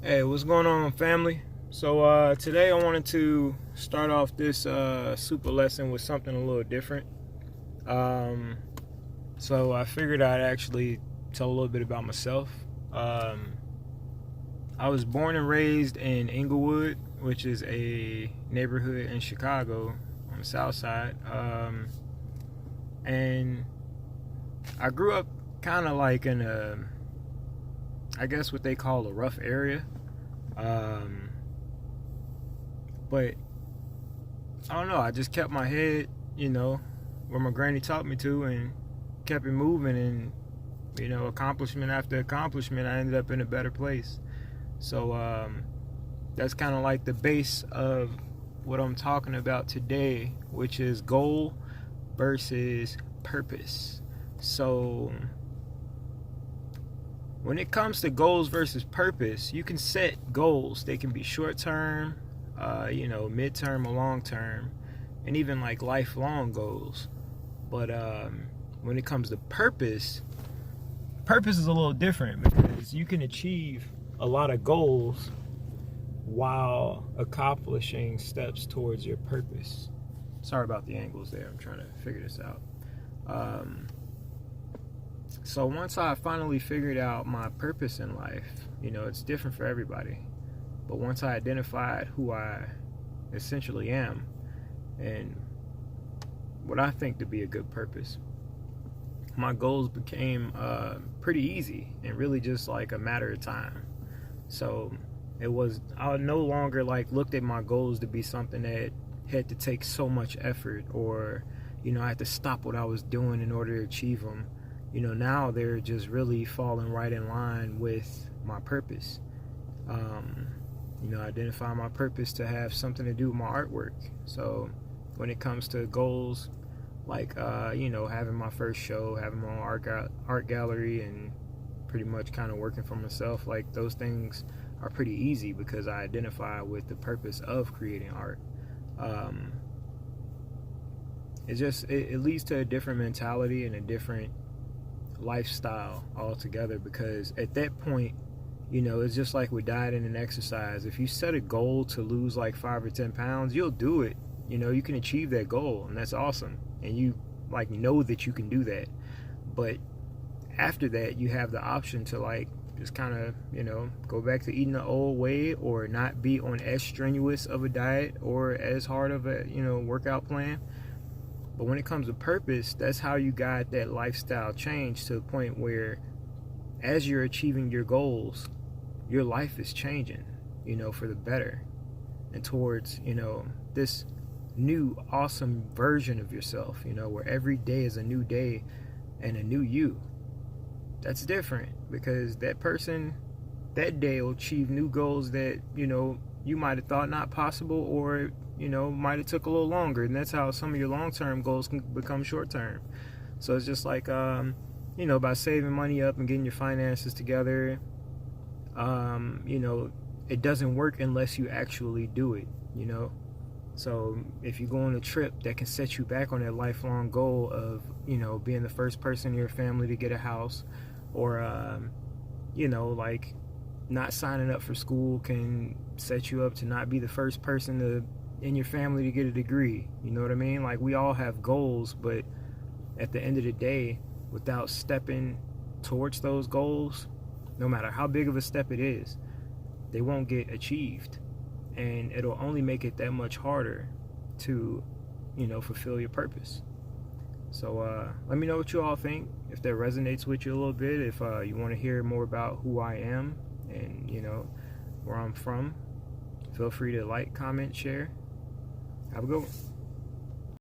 Hey, what's going on, family? So today I wanted to start off this super lesson with something a little different. Um, so I figured I'd actually tell a little bit about myself. Um, I was born and raised in Inglewood, which is a neighborhood in Chicago on the south side. And I grew up kind of like in I guess what they call a rough area. Um, but I don't know. I just kept my head, where my granny taught me to, and kept it moving. And accomplishment after accomplishment, I ended up in a better place. So that's kind of like the base of what I'm talking about today, which is goal versus purpose. So when it comes to goals versus purpose, you can set goals. They can be short term, midterm or long term, and even like lifelong goals. But when it comes to purpose is a little different because you can achieve a lot of goals while accomplishing steps towards your purpose. Sorry about the angles there. I'm trying to figure this out. So once I finally figured out my purpose in life, it's different for everybody. But once I identified who I essentially am and what I think to be a good purpose, my goals became pretty easy and really just like a matter of time. So I no longer like looked at my goals to be something that had to take so much effort, or I had to stop what I was doing in order to achieve them. Now they're just really falling right in line with my purpose. Identify my purpose to have something to do with my artwork. So when it comes to goals, like having my first show, having my own art gallery, and pretty much kind of working for myself, like those things are pretty easy because I identify with the purpose of creating art. It leads to a different mentality and a different lifestyle altogether, because at that point, it's just like with dieting and exercise. If you set a goal to lose like 5 or 10 pounds, you'll do it. You can achieve that goal, and that's awesome, and you like know that you can do that. But after that, you have the option to like just kind of go back to eating the old way, or not be on as strenuous of a diet or as hard of a workout plan. But when it comes to purpose, that's how you got that lifestyle change to the point where as you're achieving your goals, your life is changing, for the better, and towards, this new awesome version of yourself, where every day is a new day and a new you. That's different because that person that day will achieve new goals that, you might have thought not possible, or might have took a little longer. And that's how some of your long-term goals can become short-term. So it's just like by saving money up and getting your finances together, it doesn't work unless you actually do it. So if you go on a trip, that can set you back on that lifelong goal of being the first person in your family to get a house, or like not signing up for school can set you up to not be the first person in your family to get a degree. You know what I mean? Like, we all have goals, but at the end of the day, without stepping towards those goals, no matter how big of a step it is, they won't get achieved, and it'll only make it that much harder to fulfill your purpose. So let me know what you all think, if that resonates with you a little bit, if you want to hear more about who I am and where I'm from. Feel free to like, comment, share. Have a good one.